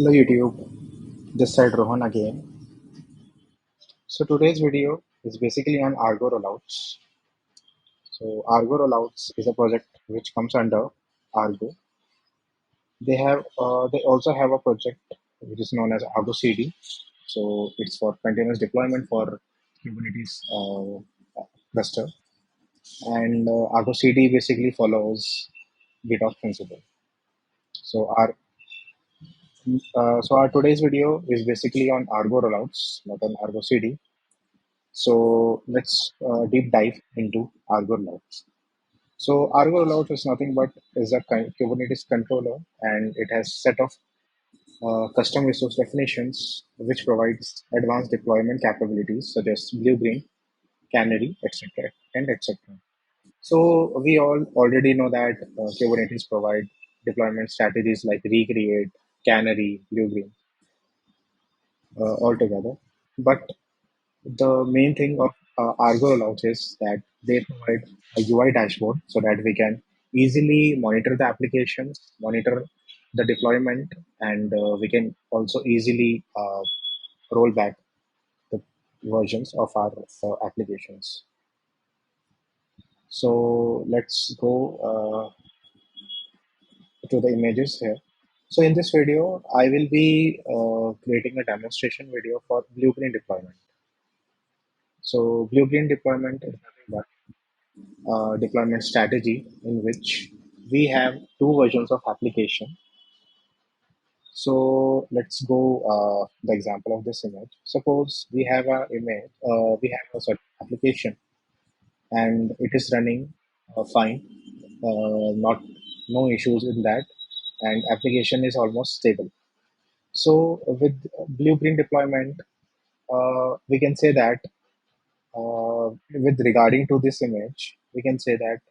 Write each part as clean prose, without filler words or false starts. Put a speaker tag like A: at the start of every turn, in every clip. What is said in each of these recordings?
A: Hello YouTube, this side Rohan again. So today's video is basically on Argo Rollouts. So Argo Rollouts is a project which comes under Argo. They also have a project which is known as Argo CD. So it's for continuous deployment for Kubernetes cluster, and Argo CD basically follows GitOps principle. So our today's video is basically on Argo Rollouts, not on Argo CD. So let's deep dive into Argo Rollouts. So Argo Rollouts is nothing but is a Kubernetes controller, and it has set of custom resource definitions which provides advanced deployment capabilities such as BlueGreen, Canary, etc. and etc. So we all already know that Kubernetes provide deployment strategies like recreate, Canary, BlueGreen altogether. But the main thing of Argo Rollouts is that they provide a UI dashboard so that we can easily monitor the applications, monitor the deployment, and we can also easily roll back the versions of our applications. So let's go to the images here. So in this video, I will be creating a demonstration video for BlueGreen deployment. So BlueGreen deployment is nothing but deployment strategy in which we have two versions of application. So let's go the example of this image. Suppose we have a certain application and it is running fine, not no issues in that, and application is almost stable. So with blue green deployment, we can say that with regarding to this image, we can say that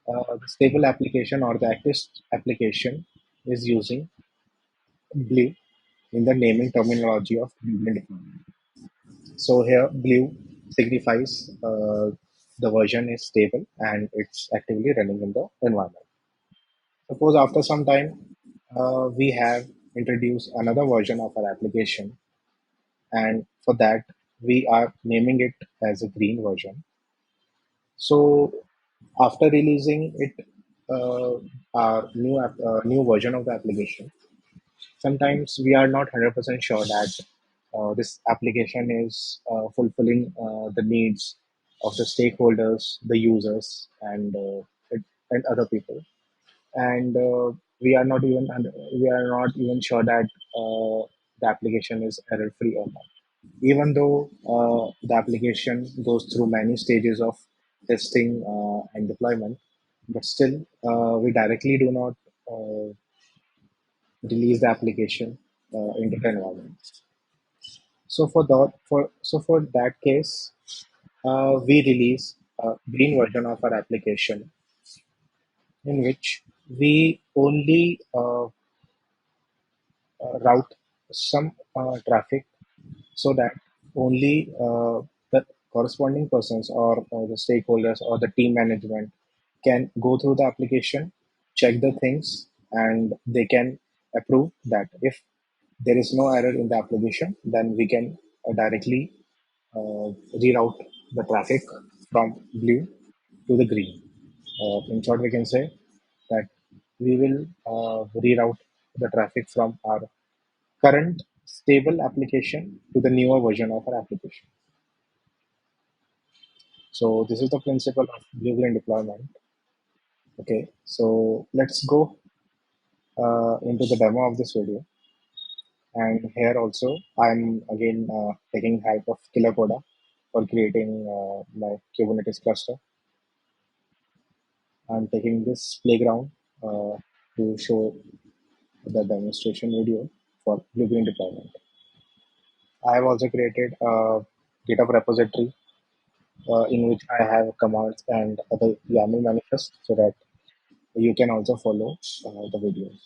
A: the stable application or the active application is using blue in the naming terminology of Blue deployment. So here blue signifies the version is stable and it's actively running in the environment. Suppose after some time we have introduced another version of our application, and for that we are naming it as a green version. So after releasing it, our new version of the application, sometimes we are not 100% sure that this application is fulfilling the needs of the stakeholders, the users, and other people. And we are not even sure that the application is error free or not. Even though the application goes through many stages of testing and deployment, but still we directly do not uh, release the application into the environment. For that case, we release a green version of our application in which we only route some traffic so that only the corresponding persons or the stakeholders or the team management can go through the application, check the things, and they can approve that. If there is no error in the application, then we can directly reroute the traffic from blue to the green. In short, we can say that we will reroute the traffic from our current stable application to the newer version of our application. So this is the principle of blue-green deployment. Okay, so let's go into the demo of this video. And here also, I'm again taking help of Killer Coda for creating my Kubernetes cluster. I'm taking this playground to show the demonstration video for blue-green deployment. I have also created a GitHub repository in which I have commands and other YAML manifest so that you can also follow the videos.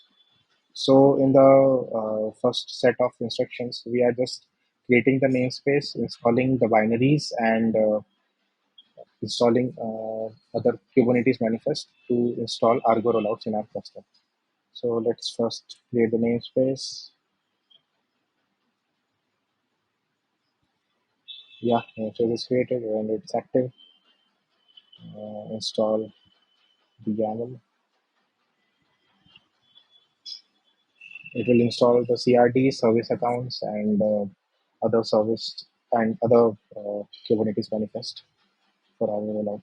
A: So in the first set of instructions, we are just creating the namespace, installing the binaries, and installing other Kubernetes manifest to install Argo rollouts in our cluster. So let's first create the namespace. Yeah, namespace is created and it's active. Install the YAML. It will install the CRD service accounts and other service and other Kubernetes manifest for our rollout.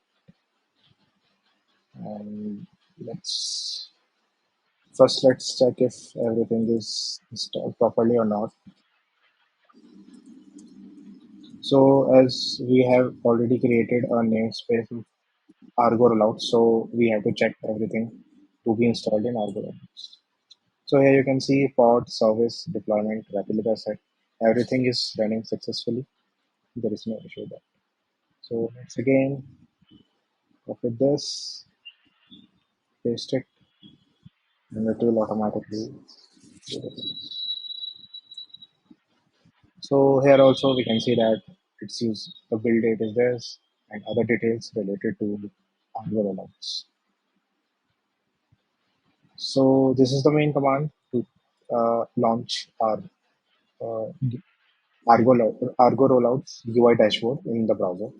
A: And let's let's check if everything is installed properly or not. So as we have already created a namespace of Argo Rollouts, so we have to check everything to be installed in Argo Rollouts. So here you can see pod, service, deployment, replica set. Everything is running successfully. There is no issue there. So let's again copy this, paste it, and it will automatically do it. So here also we can see that it's used the build date is this and other details related to Argo rollouts. So this is the main command to launch our uh, Argo rollouts UI dashboard in the browser.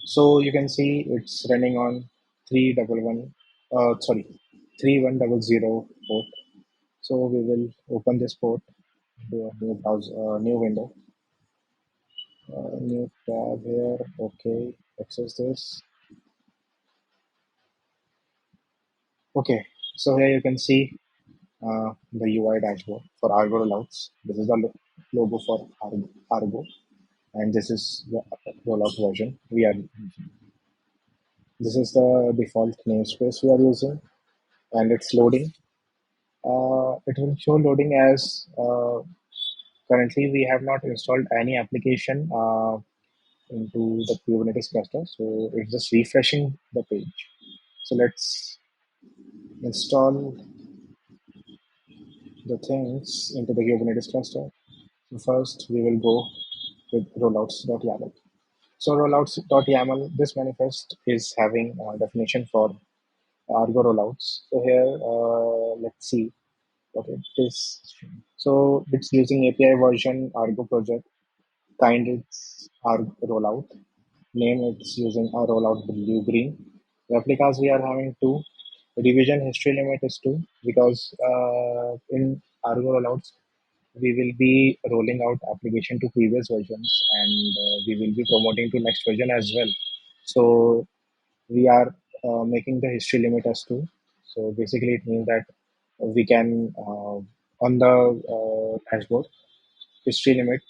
A: So you can see it's running on 3100 port. So we will open this port, do a new browser, new window, new tab here. Okay, access this. Okay, so here you can see the UI dashboard for Argo rollouts. This is the logo for Argo, and this is the rollout version we are. This is the default namespace we are using, and it's loading. It will show loading as currently we have not installed any application into the Kubernetes cluster, so it's just refreshing the page. So let's install the things into the Kubernetes cluster. So first we will go with rollouts.yaml. So rollouts.yaml, this manifest is having a definition for Argo rollouts. So here, let's see what it is. So it's using API version Argo project. Kind it's Argo rollout. Name it's using a rollout BlueGreen. Replicas we are having two. Revision history limit is two because in Argo rollouts we will be rolling out application to previous versions and we will be promoting to next version as well. So we are making the history limit as two. So basically it means that we can on the dashboard history limit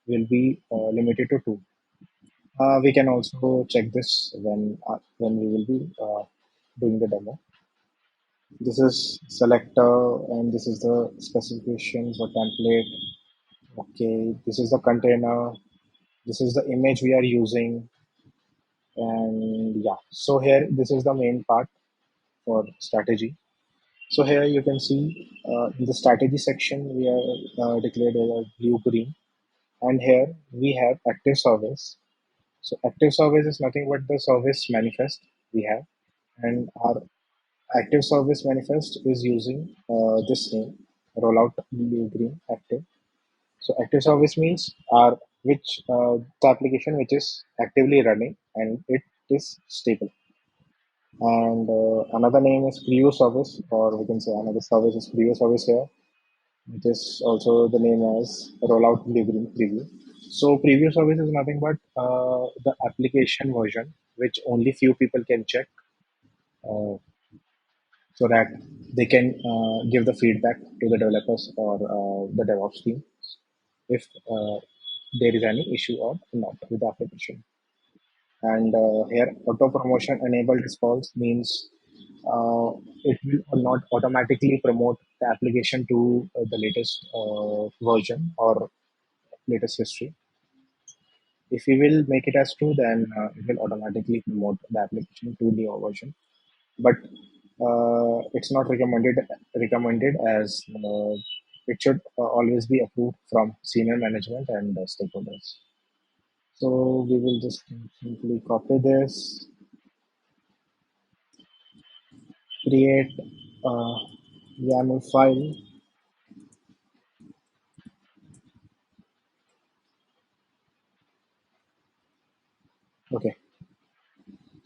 A: will be limited to two. We can also check this when we will be doing the demo. This is selector and this is the specification for template. Okay, this is the container. This is the image we are using, and yeah. So here, this is the main part for strategy. So here you can see in the strategy section we are declared as blue green, and here we have active service. So active service is nothing but the service manifest we have, and our active service manifest is using this name rollout blue green active. So active service means our which the application which is actively running and it is stable. And another name is preview service, or we can say another service is preview service here, which is also the name as rollout delivering preview. So preview service is nothing but the application version which only few people can check, uh, so that they can give the feedback to the developers or the DevOps team if there is any issue or not with the application. And here, auto promotion enabled response means it will not automatically promote the application to the latest version or latest history. If we will make it as true, then it will automatically promote the application to the version. But it's not recommended as it should always be approved from senior management and stakeholders. So we will just simply copy this, create a YAML file,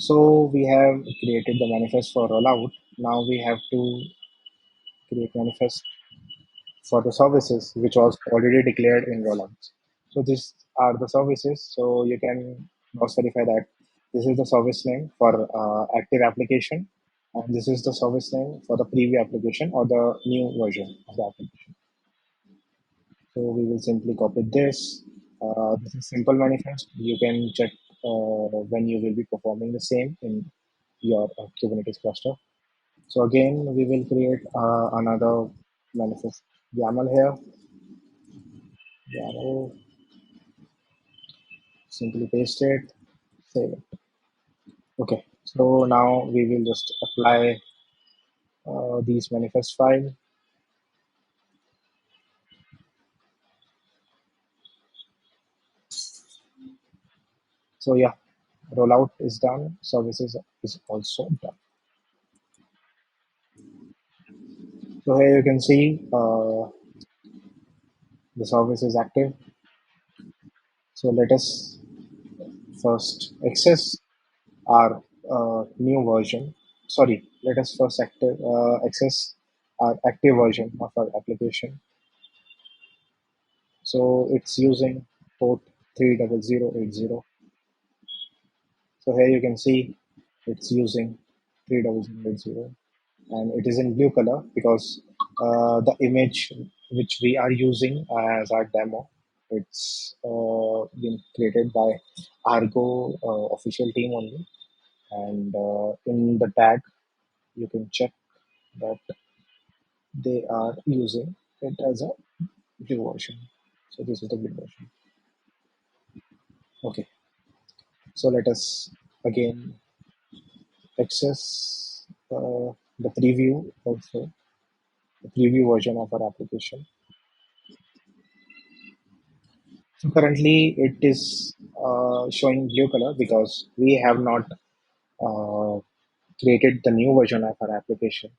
A: So we have created the manifest for rollout. Now we have to create manifest for the services which was already declared in rollouts. So these are the services. So you can cross verify that this is the service name for active application, and this is the service name for the preview application or the new version of the application. So we will simply copy this. This is simple manifest. You can check when you will be performing the same in your Kubernetes cluster. So again, we will create another manifest YAML here. YAML, simply paste it, save it. Okay, so now we will just apply these manifest file. So yeah, rollout is done. Services is also done. So here you can see the service is active. So let us first access our new version. Sorry, let us first access our active version of our application. So it's using port 30080. So here you can see it's using 30080, and it is in blue color because the image which we are using as our demo, it's been created by Argo official team only, and in the tag you can check that they are using it as a blue version. So this is the blue version. Okay, so let us again access the preview also, the preview version of our application. So currently it is showing blue color because we have not uh, created the new version of our application.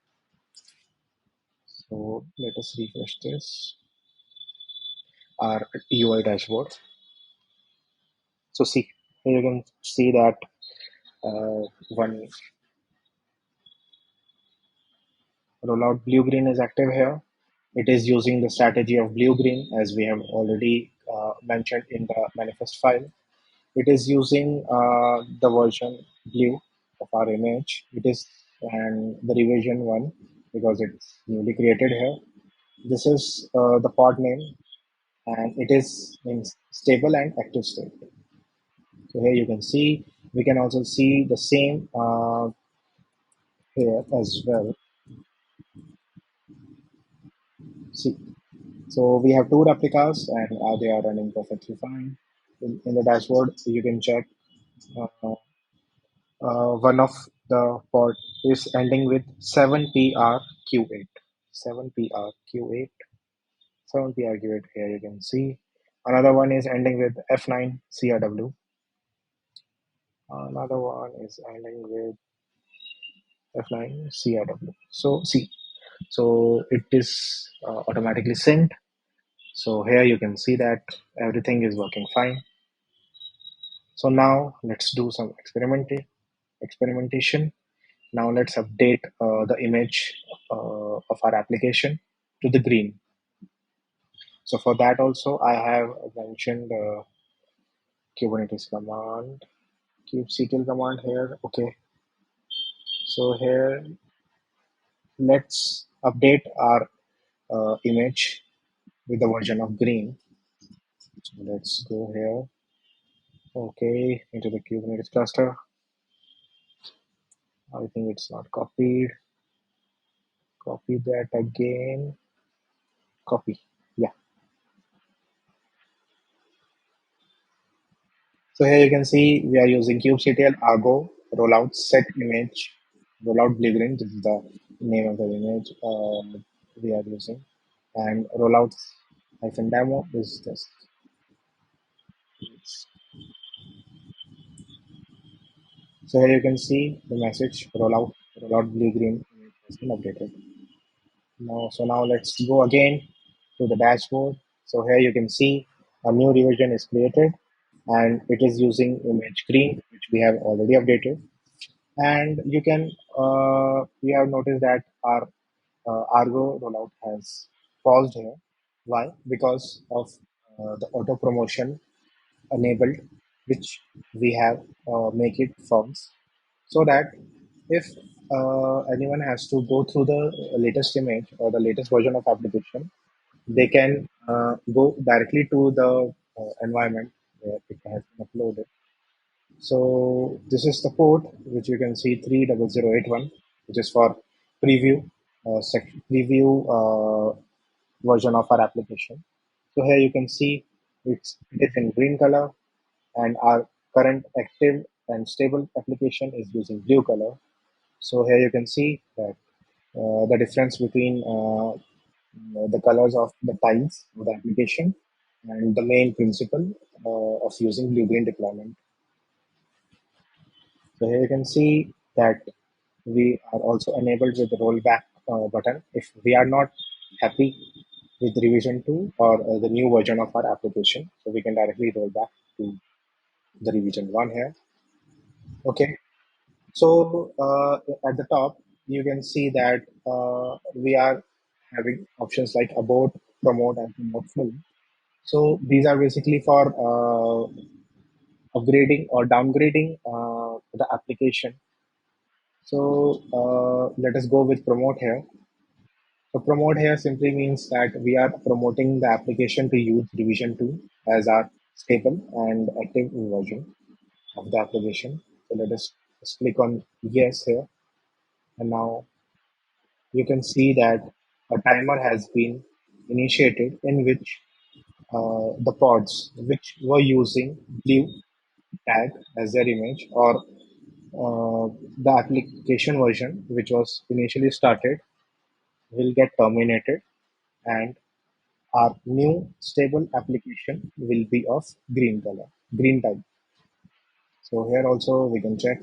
A: So let us refresh this, our UI dashboard. So see, here you can see that one rollout BlueGreen is active here. It is using the strategy of BlueGreen as we have already mentioned in the manifest file. It is using the version blue of our image. It is and the revision one because it's newly created here. This is the pod name, and it is in stable and active state. So here you can see, we can also see the same here as well. See, so we have two replicas and they are running perfectly fine. In the dashboard, you can check uh, one of the port is ending with 7PRQ8. 7PRQ8. 7PRQ8 here you can see. Another one is ending with F9CRW. Another one is ending with F9CRW. So see, so it is automatically synced. So here you can see that everything is working fine. So now let's do some experimentation. Now let's update the image of our application to the green. So for that also I have mentioned Kubernetes command, kubectl command here. Okay, so here let's update our image with the version of green. So let's go here. Okay, into the Kubernetes cluster. I think it's not copied. Copy that again. Copy. Yeah. So here you can see we are using kubectl Argo Rollouts set image rollout BlueGreen. This is the name of the image we are using, and rollouts hyphen demo is this. So here you can see the message rollout BlueGreen has been updated. Now let's go again to the dashboard. So here you can see a new revision is created, and it is using image green, which we have already updated. And you have noticed that our Argo rollout has paused here. Why? Because of the auto promotion enabled, which we have make it false, so that if anyone has to go through the latest image or the latest version of application, they can go directly to the environment where it has been uploaded. So this is the port which you can see 30081, which is for preview preview version of our application. So here you can see it is in green color, and our current active and stable application is using blue color. So here you can see that the difference between the colors of the tiles of the application and the main principle of using blue-green deployment. So here you can see that we are also enabled with the rollback button if we are not happy with revision 2 or the new version of our application. So we can directly roll back to the revision 1 here. Okay. So at the top, you can see that we are having options like abort, promote, and promote full. So these are basically for upgrading or downgrading the application. So let us go with promote here. So promote here simply means that we are promoting the application to use revision 2 as our stable and active version of the application. So let us just click on yes here. And now you can see that a timer has been initiated in which the pods which were using blue tag as their image, or the application version which was initially started, will get terminated, and our new stable application will be of green color, green type. So here also we can check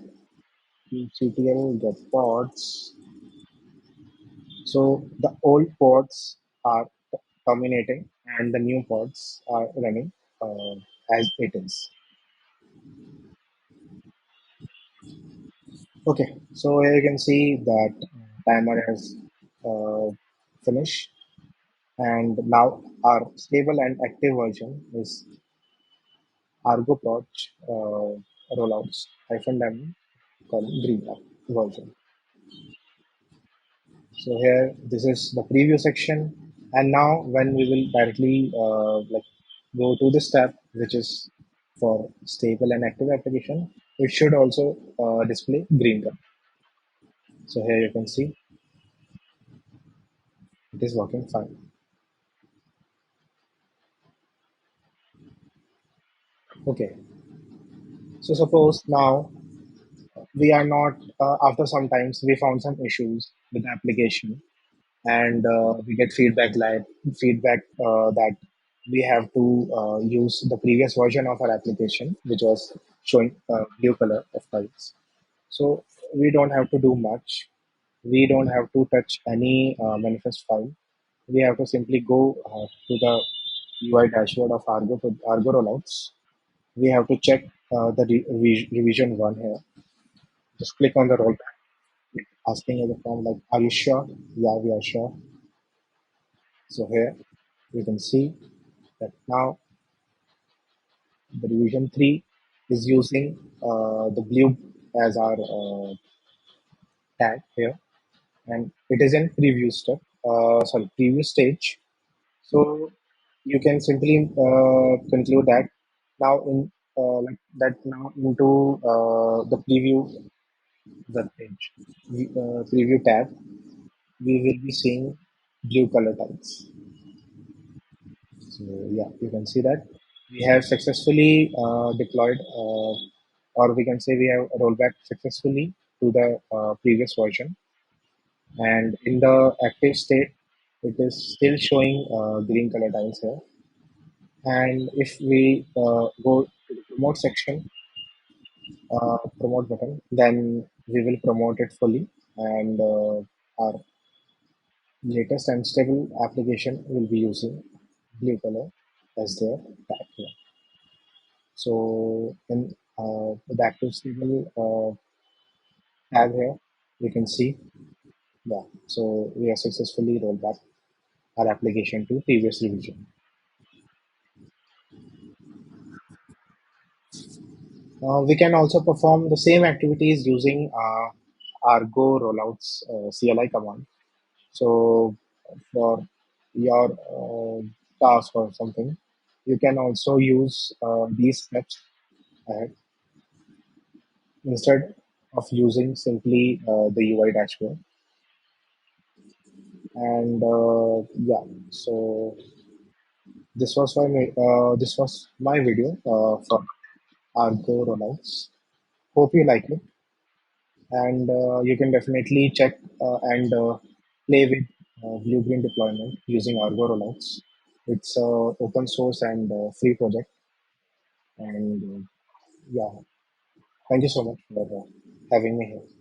A: ctl get pods. So the old pods are terminating and the new pods are running as it is. Okay, so here you can see that timer has uh, finished, and now our stable and active version is Argo rollouts -m column green version. So here, this is the preview section, and now when we will directly go to this tab, which is for stable and active application, it should also display green color. So here you can see it is working fine. Okay, so suppose now we are not after some times we found some issues with the application, and we get feedback that we have to use the previous version of our application which was showing blue color of files. So we don't have to do much. We don't have to touch any manifest file. We have to simply go to the UI dashboard of Argo Rollouts. We have to check the revision 1 here. Just click on the rollback, asking us the form like, are you sure? Yeah, we are sure. So here you can see that now the revision 3 is using the blue as our tag here, and it is in preview stage. So you can simply conclude that now in like that now into the the page preview tab, we will be seeing blue color tags. So yeah, you can see that we have successfully deployed, or we can say we have rolled back successfully to the previous version. And in the active state, it is still showing green color tiles here. And if we go to the promote section, promote button, then we will promote it fully, and our latest and stable application will be using blue color as their tag here. So in the active stable tab here, you can see, yeah. So we have successfully rolled back our application to previous revision. We can also perform the same activities using Argo Rollouts CLI command. So for your task or something, you can also use these steps ahead instead of using simply the UI dashboard. And yeah, so this was my video for Argo Rollouts. Hope you like it, and you can definitely check and play with BlueGreen deployment using Argo Rollouts. It's open source and free project, and yeah, thank you so much for having me here.